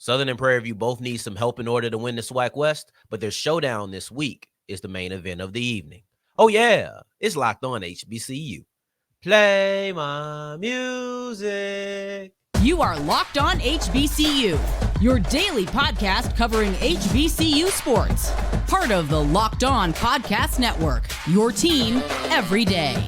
Southern and Prairie View both need some help in order to win the SWAC West, but their showdown this week is the main event of the evening. Oh, yeah, it's Locked On HBCU. Play my music. You are Locked On HBCU, your daily podcast covering HBCU sports. Part of the Locked On Podcast Network, your team every day.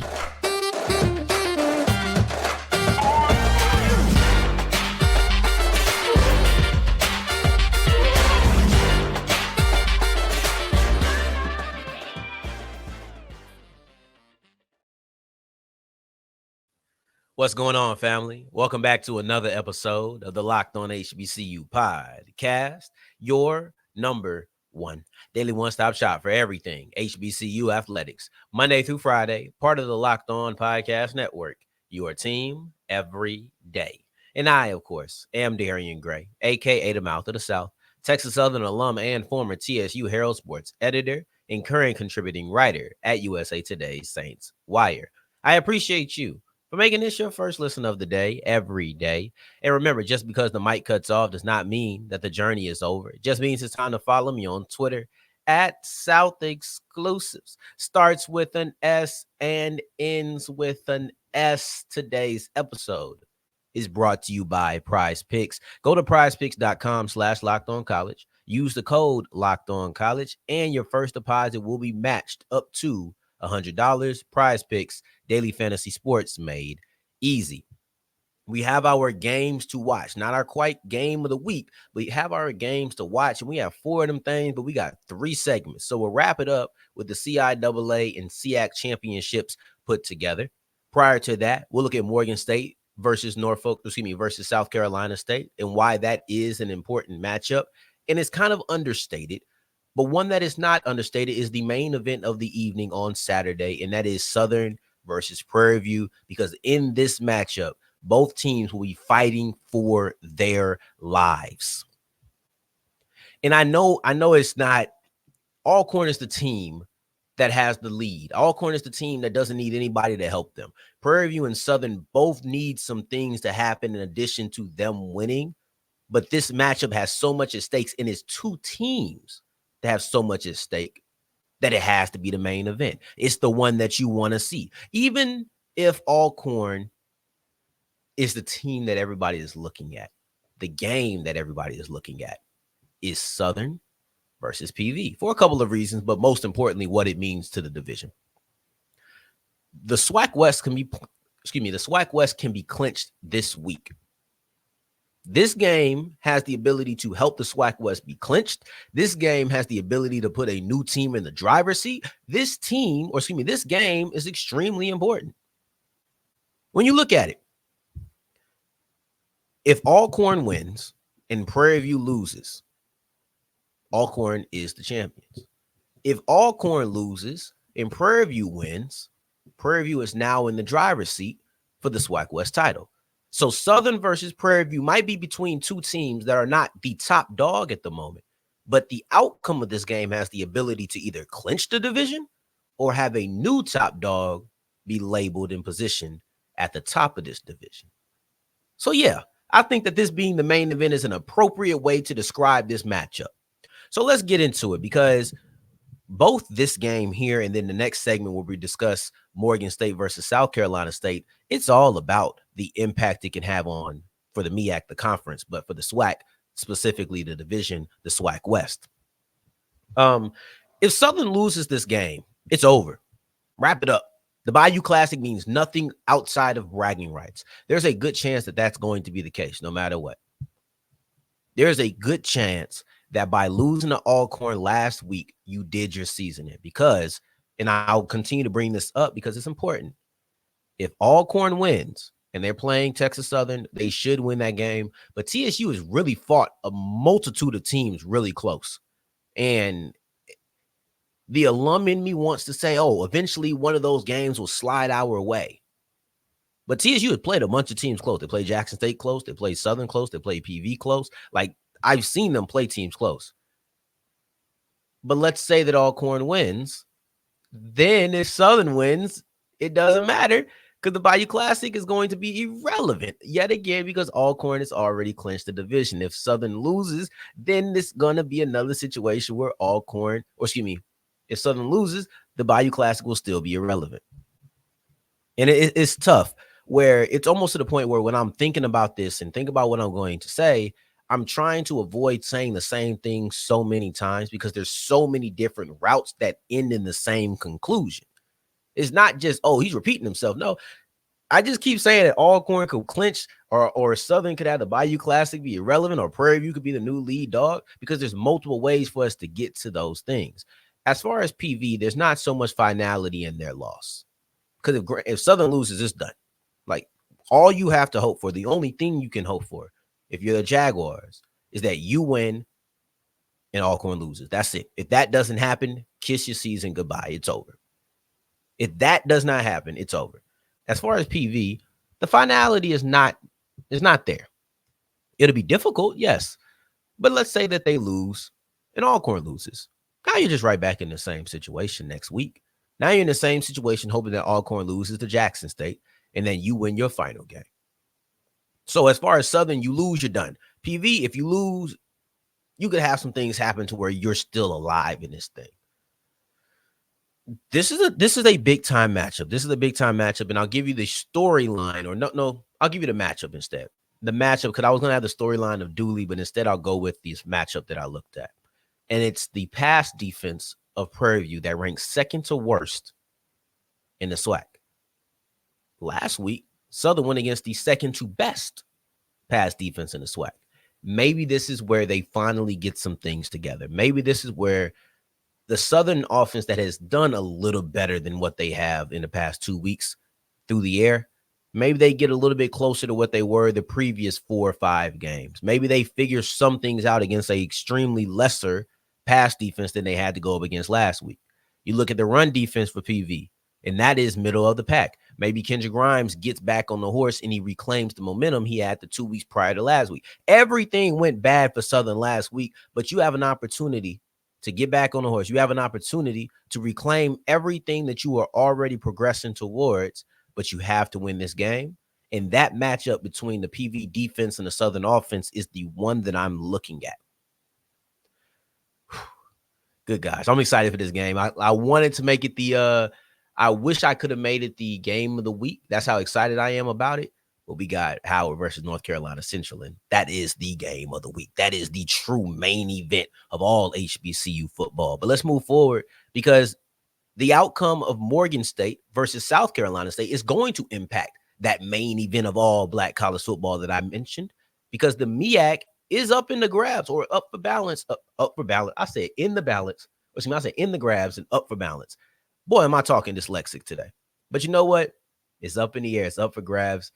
What's going on, family? Welcome back to another episode of the Locked On HBCU podcast, your number one daily one-stop shop for everything HBCU athletics, Monday through Friday, part of the Locked On Podcast Network, your team every day. And I, of course, am Darian Gray, a.k.a. the Mouth of the South, Texas Southern alum and former TSU Herald Sports editor and current contributing writer at USA Today's Saints Wire. I appreciate you for making this your first listen of the day every day. And remember, just because the mic cuts off does not mean that the journey is over. It just means it's time to follow me on Twitter at South Exclusives. Starts with an S and ends with an S. Today's episode is brought to you by Prize Picks. Go to prizepicks.com/lockedoncollege. Use the code LOCKEDONCollege, and your first deposit will be matched up to $100. Prize Picks, daily fantasy sports made easy. We have our games to watch, not our quite game of the week. We have our games to watch, and we have 4 of them things, but we got 3 segments. So we'll wrap it up with the CIAA and SIAC championships put together. Prior to that, we'll look at Morgan State versus South Carolina State and why that is an important matchup. And it's kind of understated. But one that is not understated is the main event of the evening on Saturday, and that is Southern versus Prairie View, because in this matchup, both teams will be fighting for their lives. And I know it's not Alcorn is the team that has the lead. Alcorn is the team that doesn't need anybody to help them. Prairie View and Southern both need some things to happen in addition to them winning. But this matchup has so much at stake, and it's 2 teams that have so much at stake that it has to be the main event. It's the one that you want to see. Even if Alcorn is the team that everybody is looking at, the game that everybody is looking at is Southern versus PV for a couple of reasons, but most importantly, what it means to the division. The SWAC West can be clinched this week. This game has the ability to help the SWAC West be clinched. This game has the ability to put a new team in the driver's seat. This game is extremely important. When you look at it, if Alcorn wins and Prairie View loses, Alcorn is the champions. If Alcorn loses and Prairie View wins, Prairie View is now in the driver's seat for the SWAC West title. So Southern versus Prairie View might be between 2 teams that are not the top dog at the moment, but the outcome of this game has the ability to either clinch the division or have a new top dog be labeled and positioned at the top of this division. So yeah, I think that this being the main event is an appropriate way to describe this matchup. So let's get into it, because both this game here and then the next segment where we discuss Morgan State versus South Carolina State, it's all about the impact it can have on, for the MEAC, the conference, but for the SWAC, specifically the division, the SWAC West. If Southern loses this game, it's over. Wrap it up. The Bayou Classic means nothing outside of bragging rights. There's a good chance that that's going to be the case, no matter what. There's a good chance that by losing to Alcorn last week, you did your season in, because, and I'll continue to bring this up because it's important. If Alcorn wins and they're playing Texas Southern, they should win that game. But TSU has really fought a multitude of teams really close. And the alum in me wants to say, oh, eventually one of those games will slide our way. But TSU has played a bunch of teams close. They played Jackson State close. They played Southern close. They played PV close. Like, I've seen them play teams close. But let's say that Alcorn wins. Then if Southern wins, it doesn't matter, Because the Bayou Classic is going to be irrelevant yet again because Alcorn has already clinched the division. If Southern loses, then it's going to be another situation where if Southern loses, the Bayou Classic will still be irrelevant. And it's tough where it's almost to the point where when I'm thinking about this and think about what I'm going to say, I'm trying to avoid saying the same thing so many times because there's so many different routes that end in the same conclusion. It's not just, oh, he's repeating himself. No, I just keep saying that Alcorn could clinch or Southern could have the Bayou Classic be irrelevant or Prairie View could be the new lead dog because there's multiple ways for us to get to those things. As far as PV, there's not so much finality in their loss because if Southern loses, it's done. Like all you have to hope for, the only thing you can hope for if you're the Jaguars is that you win and Alcorn loses. That's it. If that doesn't happen, kiss your season goodbye. It's over. If that does not happen, it's over. As far as PV, the finality is not there. It'll be difficult, yes. But let's say that they lose and Alcorn loses. Now you're just right back in the same situation next week. Now you're in the same situation hoping that Alcorn loses to Jackson State and then you win your final game. So as far as Southern, you lose, you're done. PV, if you lose, you could have some things happen to where you're still alive in this thing. This is a big time matchup. This is a big time matchup, and I'll give you the storyline, or no, I'll give you the matchup instead. The matchup, because I was going to have the storyline of Dooley, but instead I'll go with this matchup that I looked at. And it's the pass defense of Prairie View that ranks second to worst in the SWAC. Last week, Southern went against the second to best pass defense in the SWAC. Maybe this is where they finally get some things together. Maybe this is where the Southern offense that has done a little better than what they have in the past 2 weeks through the air, maybe they get a little bit closer to what they were the previous 4 or 5 games. Maybe they figure some things out against an extremely lesser pass defense than they had to go up against last week. You look at the run defense for PV, and that is middle of the pack. Maybe Kendra Grimes gets back on the horse and he reclaims the momentum he had the 2 weeks prior to last week. Everything went bad for Southern last week, but you have an opportunity to get back on the horse. You have an opportunity to reclaim everything that you are already progressing towards, but you have to win this game. And that matchup between the PV defense and the Southern offense is the one that I'm looking at. Good guys. I'm excited for this game. I wanted to make it I wish I could have made it the game of the week. That's how excited I am about it. But we got Howard versus North Carolina Central, and that is the game of the week. That is the true main event of all HBCU football. But let's move forward because the outcome of Morgan State versus South Carolina State is going to impact that main event of all Black college football that I mentioned, because the MEAC is up in the grabs or up for balance. Up for balance. I said in the balance. I said in the grabs and up for balance. Boy, am I talking dyslexic today. But you know what? It's up in the air. It's up for grabs.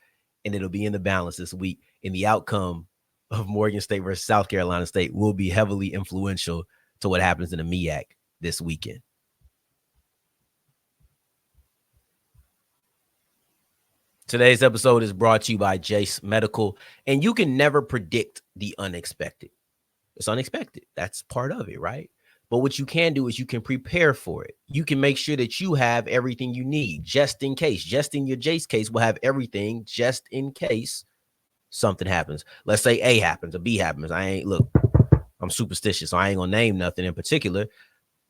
And it'll be in the balance this week. And the outcome of Morgan State versus South Carolina State will be heavily influential to what happens in the MEAC this weekend. Today's episode is brought to you by Jace Medical. And you can never predict the unexpected. It's unexpected. That's part of it, right? But what you can do is you can prepare for it. You can make sure that you have everything you need just in case. Just in your Jace case, we'll have everything just in case something happens. Let's say A happens or B happens. I'm superstitious, so I ain't gonna name nothing in particular.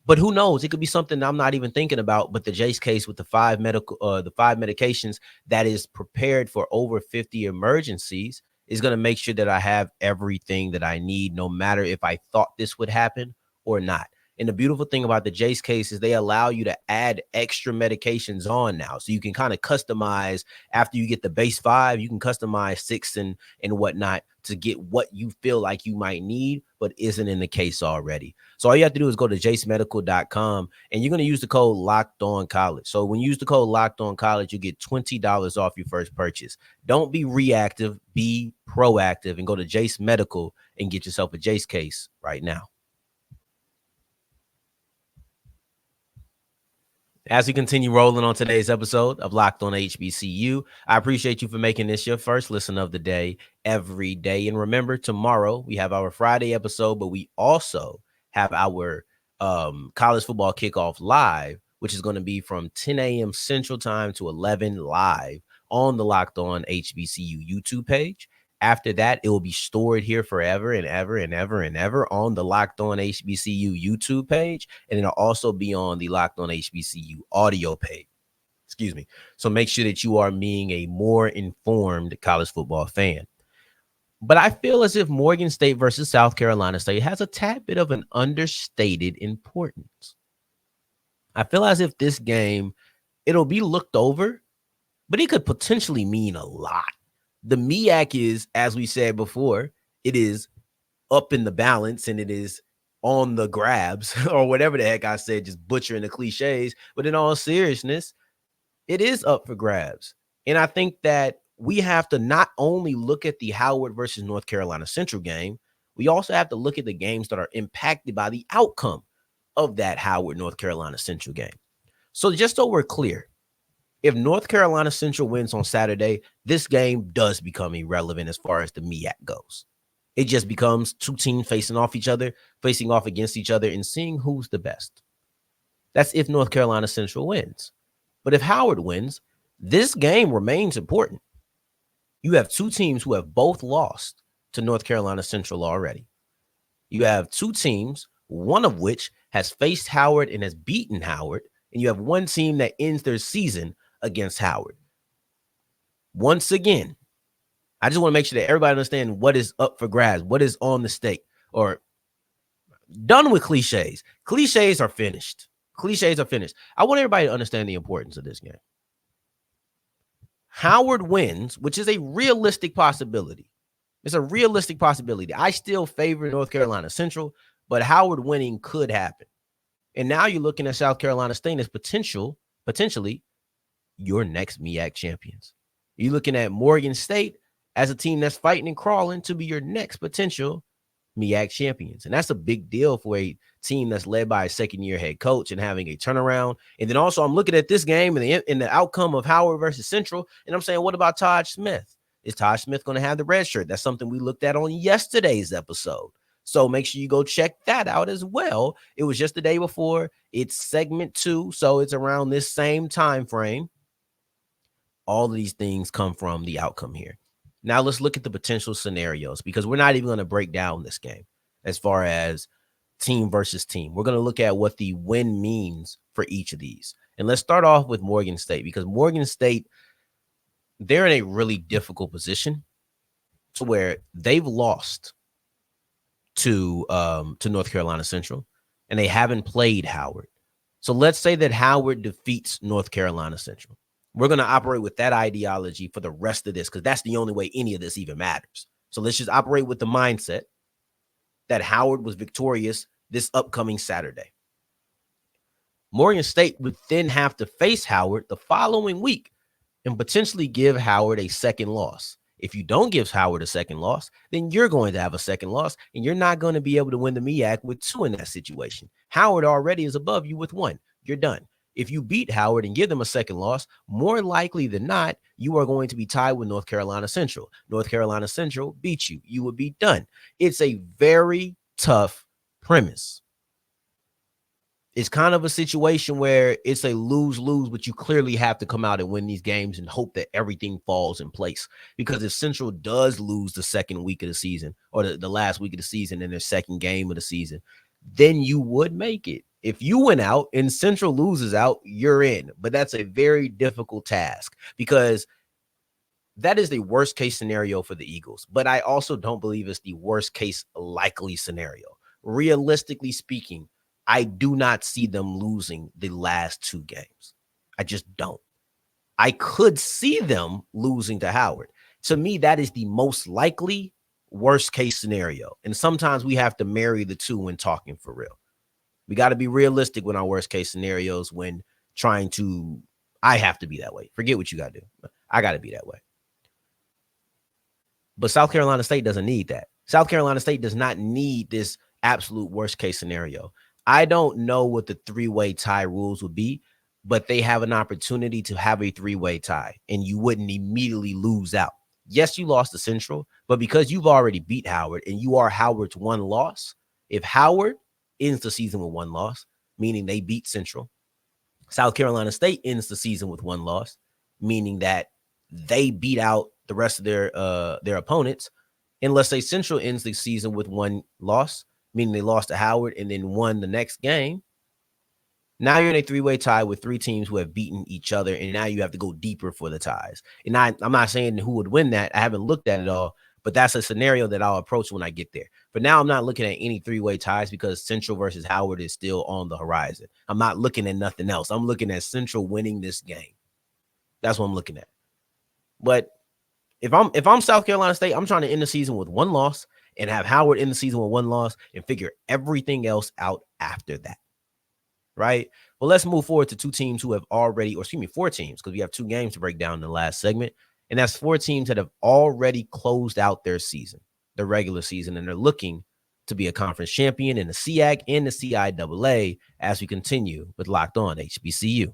But who knows? It could be something I'm not even thinking about. But the Jace case with the 5 medications that is prepared for over 50 emergencies is going to make sure that I have everything that I need, no matter if I thought this would happen or not. And the beautiful thing about the Jace case is they allow you to add extra medications on now. So you can kind of customize after you get the base 5, you can customize 6 and whatnot to get what you feel like you might need, but isn't in the case already. So all you have to do is go to jacemedical.com and you're going to use the code LOCKEDONCollege. So when you use the code LOCKEDONCollege, you get $20 off your first purchase. Don't be reactive, be proactive, and go to Jace Medical and get yourself a Jace case right now. As we continue rolling on today's episode of Locked On HBCU, I appreciate you for making this your first listen of the day every day. And remember, tomorrow we have our Friday episode, but we also have our college football kickoff live which is going to be from 10 a.m. Central Time to 11 live on the Locked On HBCU YouTube page. After that, it will be stored here forever and ever and ever and ever on the Locked On HBCU YouTube page. And it'll also be on the Locked On HBCU audio page. Excuse me. So make sure that you are being a more informed college football fan. But I feel as if Morgan State versus South Carolina State has a tad bit of an understated importance. I feel as if this game, it'll be looked over, but it could potentially mean a lot. The MEAC is, as we said before, it is up in the balance and it is on the grabs or whatever the heck I said, just butchering the cliches. But in all seriousness, it is up for grabs. And I think that we have to not only look at the Howard versus North Carolina Central game, we also have to look at the games that are impacted by the outcome of that Howard North Carolina Central game. So just so we're clear, if North Carolina Central wins on Saturday, this game does become irrelevant as far as the MEAC goes. It just becomes two teams facing off against each other and seeing who's the best. That's if North Carolina Central wins. But if Howard wins, this game remains important. You have two teams who have both lost to North Carolina Central already. You have two teams, one of which has faced Howard and has beaten Howard, and you have one team that ends their season against Howard. Once again, I just want to make sure that everybody understands what is up for grabs, what is on the stake, or done with cliches. Cliches are finished. Cliches are finished. I want everybody to understand the importance of this game. Howard wins, which is a realistic possibility. It's a realistic possibility. I still favor North Carolina Central, but Howard winning could happen. And now you're looking at South Carolina State as potentially your next MEAC champions. You're looking at Morgan State as a team that's fighting and crawling to be your next potential MEAC champions. And that's a big deal for a team that's led by a second-year head coach and having a turnaround. And then also I'm looking at this game and the outcome of Howard versus Central, and I'm saying, what about Todd Smith? Is Todd Smith going to have the red shirt? That's something we looked at on yesterday's episode. So make sure you go check that out as well. It was just the day before. It's segment 2, so it's around this same time frame. All of these things come from the outcome here. Now let's look at the potential scenarios, because we're not even going to break down this game as far as team versus team. We're going to look at what the win means for each of these. And let's start off with Morgan State, because Morgan State, they're in a really difficult position to where they've lost to North Carolina Central, and they haven't played Howard. So let's say that Howard defeats North Carolina Central. We're going to operate with that ideology for the rest of this, because that's the only way any of this even matters. So let's just operate with the mindset that Howard was victorious this upcoming Saturday. Morgan State would then have to face Howard the following week and potentially give Howard a second loss. If you don't give Howard a second loss, then you're going to have a second loss, and you're not going to be able to win the MEAC with 2 in that situation. Howard already is above you with 1. You're done. If you beat Howard and give them a second loss, more likely than not, you are going to be tied with North Carolina Central. North Carolina Central beat you. You would be done. It's a very tough premise. It's kind of a situation where it's a lose-lose, but you clearly have to come out and win these games and hope that everything falls in place. Because if Central does lose the second week of the season, or the last week of the season in their second game of the season, then you would make it. If you win out and Central loses out, you're in. But that's a very difficult task, because that is the worst case scenario for the Eagles. But I also don't believe it's the worst case likely scenario. Realistically speaking, I do not see them losing the last 2 games. I just don't. I could see them losing to Howard. To me, that is the most likely worst case scenario. And sometimes we have to marry the two when talking for real. We got to be realistic with our worst case scenarios when trying to, I have to be that way. Forget what you got to do. I got to be that way. But South Carolina State doesn't need that. South Carolina State does not need this absolute worst case scenario. I don't know what the 3-way tie rules would be, but they have an opportunity to have a 3-way tie, and you wouldn't immediately lose out. Yes, you lost to Central, but because you've already beat Howard and you are Howard's 1 loss, if Howard ends the season with 1 loss, meaning they beat Central, South Carolina State ends the season with 1 loss, meaning that they beat out the rest of their opponents. And let's say Central ends the season with 1 loss, meaning they lost to Howard and then won the next game. Now you're in a 3-way tie with 3 teams who have beaten each other, and now you have to go deeper for the ties. And I'm not saying who would win that. I haven't looked at it all, but that's a scenario that I'll approach when I get there. But now I'm not looking at any 3-way ties because Central versus Howard is still on the horizon. I'm not looking at nothing else. I'm looking at Central winning this game. That's what I'm looking at. But if I'm South Carolina State, I'm trying to end the season with 1 loss and have Howard end the season with 1 loss and figure everything else out after that. Right? Well, let's move forward to 2 teams who have already, or excuse me, 4 teams, because we have 2 games to break down in the last segment. And that's 4 teams that have already closed out their season, their regular season, and they're looking to be a conference champion in the SIAC and the CIAA as we continue with Locked On HBCU.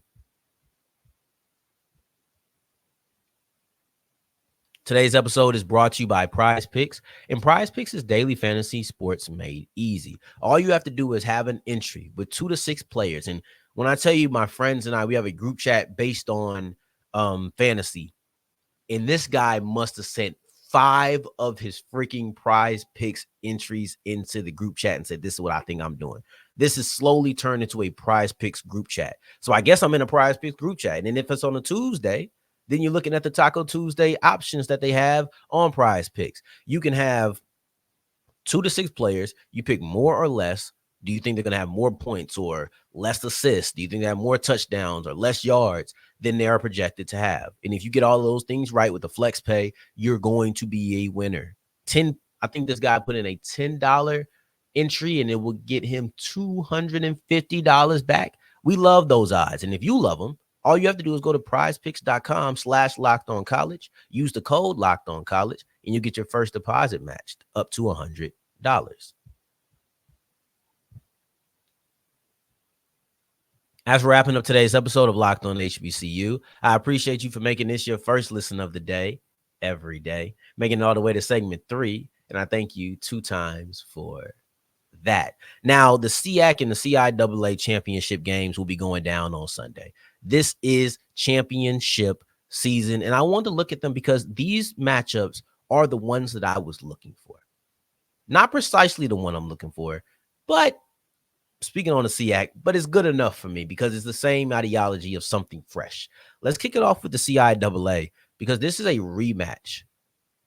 Today's episode is brought to you by Prize Picks, and Prize Picks is daily fantasy sports made easy. All you have to do is have an entry with 2 to 6 players. And when I tell you, my friends and I, we have a group chat based on fantasy, and this guy must have sent 5 of his freaking Prize Picks entries into the group chat and said, this is what I think I'm doing. This is slowly turned into a Prize Picks group chat. So I guess I'm in a Prize Picks group chat. And if it's on a Tuesday, then you're looking at the Taco Tuesday options that they have on Prize Picks. You can have 2 to 6 players. You pick more or less. Do you think they're going to have more points or less assists? Do you think they have more touchdowns or less yards than they are projected to have? And if you get all of those things right with the flex pay, you're going to be a winner. I think this guy put in a $10 entry and it will get him $250 back. We love those odds. And if you love them, all you have to do is go to prizepicks.com/lockedoncollege, use the code lockedoncollege, and you get your first deposit matched up to $100. As we're wrapping up today's episode of Locked On HBCU, I appreciate you for making this your first listen of the day, every day, making it all the way to segment 3, and I thank you 2 times for that. Now, the SIAC and the CIAA championship games will be going down on Sunday. This is championship season, and I want to look at them because these matchups are the ones that I was looking for. Not precisely the one I'm looking for, but speaking on the SIAC, but it's good enough for me because it's the same ideology of something fresh. Let's kick it off with the CIAA because this is a rematch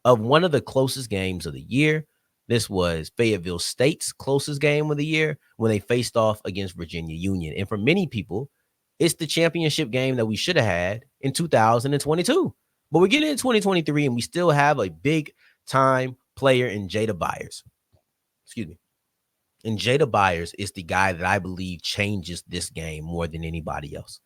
of one of the closest games of the year. This was Fayetteville State's closest game of the year when they faced off against Virginia Union. And for many people, it's the championship game that we should have had in 2022. But we're getting into 2023, and we still have a big-time player in Jada Byers. Excuse me. And Jada Byers is the guy that I believe changes this game more than anybody else.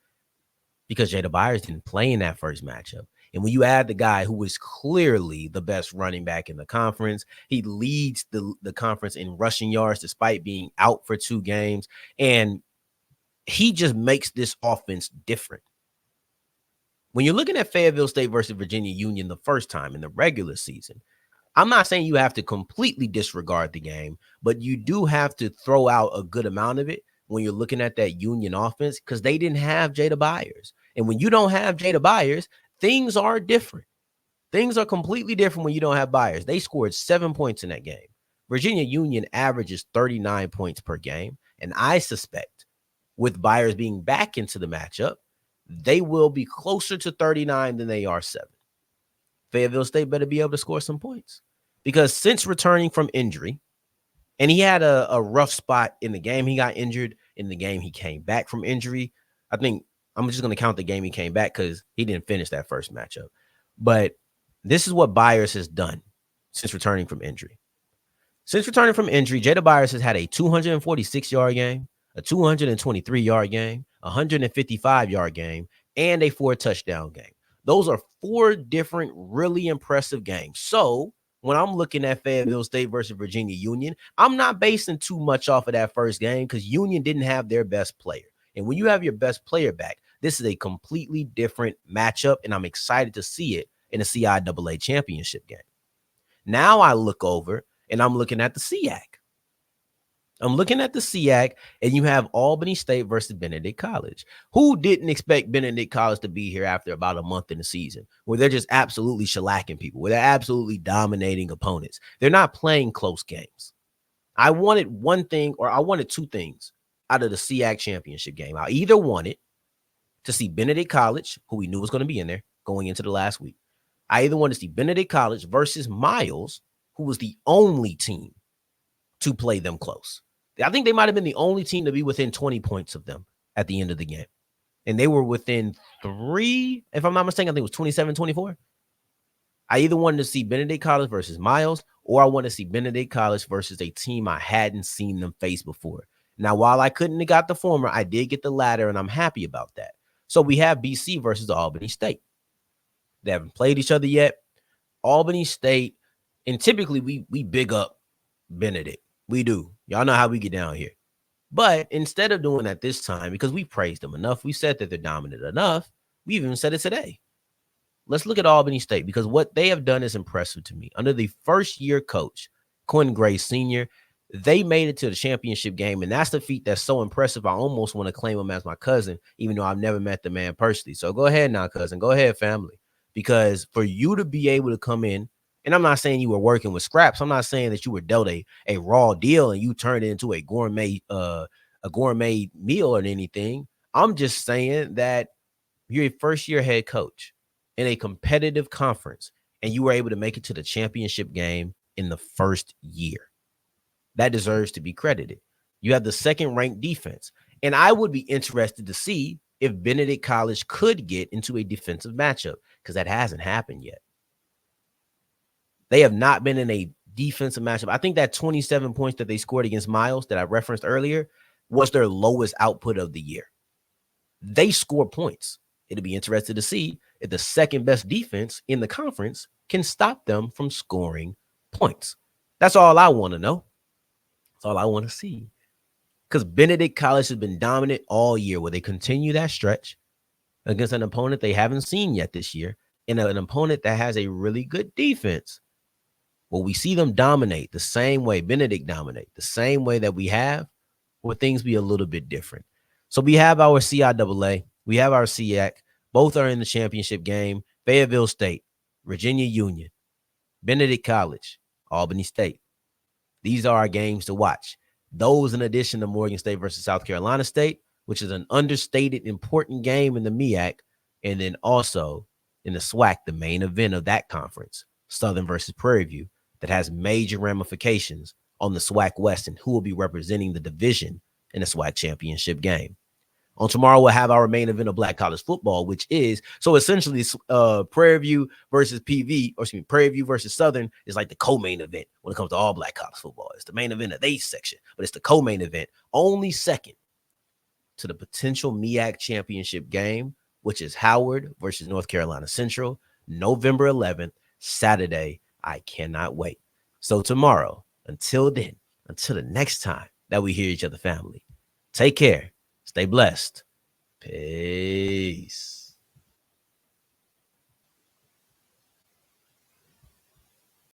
Because Jada Byers didn't play in that first matchup. And when you add the guy who is clearly the best running back in the conference, he leads the conference in rushing yards despite being out for 2 games. And he just makes this offense different. When you're looking at Fayetteville State versus Virginia Union the first time in the regular season, I'm not saying you have to completely disregard the game, but you do have to throw out a good amount of it when you're looking at that Union offense because they didn't have Jada Byers. And when you don't have Jada Byers, things are different. Things are completely different when you don't have Byers. They scored 7 points in that game. Virginia Union averages 39 points per game. And I suspect with Byers being back into the matchup, they will be closer to 39 than they are 7. Fayetteville State better be able to score some points because since returning from injury, and he had a rough spot in the game he got injured, in the game he came back from injury. I think I'm just going to count the game he came back because he didn't finish that first matchup. But this is what Byers has done since returning from injury. Since returning from injury, Jada Byers has had a 246-yard game, a 223-yard game, a 155-yard game, and a 4-touchdown game. Those are 4 different really impressive games. So when I'm looking at Fayetteville State versus Virginia Union, I'm not basing too much off of that first game because Union didn't have their best player. And when you have your best player back, this is a completely different matchup, and I'm excited to see it in a CIAA championship game. Now I look over, and I'm looking at the SIAC. I'm looking at the SIAC, and you have Albany State versus Benedict College. Who didn't expect Benedict College to be here after about a month in the season, where they're just absolutely shellacking people, where they're absolutely dominating opponents? They're not playing close games. I wanted one thing, or I wanted two things out of the SIAC championship game. I either wanted to see Benedict College, who we knew was going to be in there going into the last week. I either wanted to see Benedict College versus Miles, who was the only team to play them close. I think they might have been the only team to be within 20 points of them at the end of the game. And they were within 3, if I'm not mistaken, I think it was 27-24. I either wanted to see Benedict College versus Miles, or I wanted to see Benedict College versus a team I hadn't seen them face before. Now, while I couldn't have got the former, I did get the latter, and I'm happy about that. So we have BC versus Albany State. They haven't played each other yet. Albany State, and typically we big up Benedict. We do. Y'all know how we get down here. But instead of doing that this time, because we praised them enough, we said that they're dominant enough, we even said it today. Let's look at Albany State, because what they have done is impressive to me. Under the first-year coach, Quinn Gray Sr., they made it to the championship game, and that's the feat that's so impressive. I almost want to claim him as my cousin, even though I've never met the man personally. So go ahead now, cousin. Go ahead, family. Because for you to be able to come in, and I'm not saying you were working with scraps. I'm not saying that you were dealt a raw deal and you turned it into a gourmet meal or anything. I'm just saying that you're a first-year head coach in a competitive conference, and you were able to make it to the championship game in the first year. That deserves to be credited. You have the second-ranked defense, and I would be interested to see if Benedict College could get into a defensive matchup, because that hasn't happened yet. They have not been in a defensive matchup. I think that 27 points that they scored against Miles that I referenced earlier was their lowest output of the year. They score points. It'll be interesting to see if the second best defense in the conference can stop them from scoring points. That's all I want to know. That's all I want to see. Because Benedict College has been dominant all year, where they continue that stretch against an opponent they haven't seen yet this year, and an opponent that has a really good defense. Well, we see them dominate the same way Benedict dominate, the same way that we have, where things be a little bit different. So we have our CIAA, we have our SIAC. Both are in the championship game. Fayetteville State, Virginia Union, Benedict College, Albany State. These are our games to watch. Those in addition to Morgan State versus South Carolina State, which is an understated important game in the MEAC, and then also in the SWAC, the main event of that conference, Southern versus Prairie View, that has major ramifications on the SWAC West and who will be representing the division in the SWAC championship game. On tomorrow, we'll have our main event of Black college football, which is, so essentially Prairie View versus Prairie View versus Southern is like the co-main event when it comes to all Black college football. It's the main event of their section, but it's the co-main event, only second to the potential MEAC championship game, which is Howard versus North Carolina Central, November 11th, Saturday. I cannot wait. So tomorrow, until then, until the next time that we hear each other, family, take care. Stay blessed. Peace.